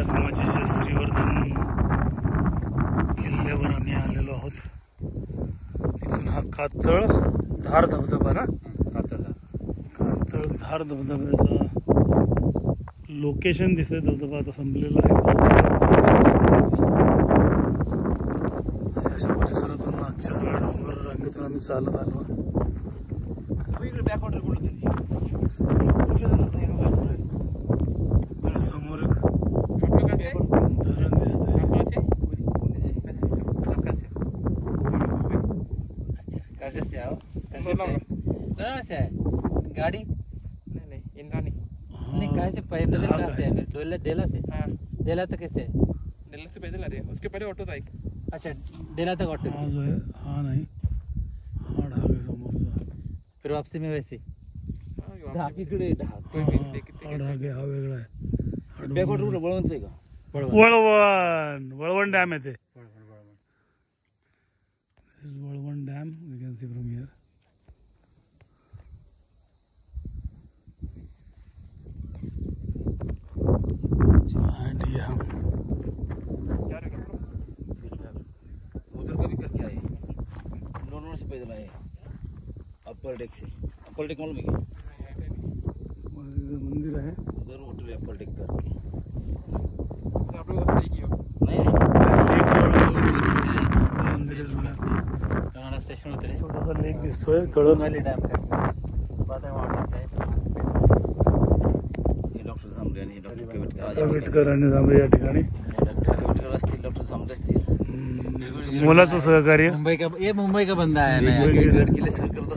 राजमाचीच्या श्रीवर्धन किल्ल्यावर आम्ही आलेलो आहोत. तिथून हा कातळधार धबधबा ना, कातळधार धबधब्याचं लोकेशन दिसतंय. धबधबा आता संपलेला आहे. अशा परिसरातून मागच्या सगळ्या डोंगर रांगेतून आम्ही चालत आलो. समोर एक धरण दिसतंय. गाड़ी नहीं इंद्रानी नहीं कैसे पैदल कहाँ से है? डेला से. हाँ डेला तक कैसे? डेला से पैदल आ रहे हैं. उसके पहले ऑटो था एक. अच्छा डेला तक ऑटो. हा जो आहे हा नाही, हा ढाग आहे समोरचा. फिर वापसी में वैसे ढाक इकडे ढाक हा ढाग आहे, हा वेगळा आहे. बॅकवर्ड रूट वळवणचं आहे का? वळवण डॅम आहे ते. Valvan dam we can see from here. उधर का भी करके आए दोनों से पैदल आए. अपर डेक से. अपर डेक मालूम है क्या? मंदिर आहे. उधर होटल है अपर डेक का. स्टेशन होते छोटासा लेक दिसतोय. कळमनुरी डॅम का डॉक्टर सांबरे आणि डॉक्टर केविटकर आणि सांबरे या ठिकाणी केविटकर असतील, डॉक्टर सांबरे असतील. मुलाचं सहकार्य. मुंबई का बंदा है ना, लड़की ले सर करत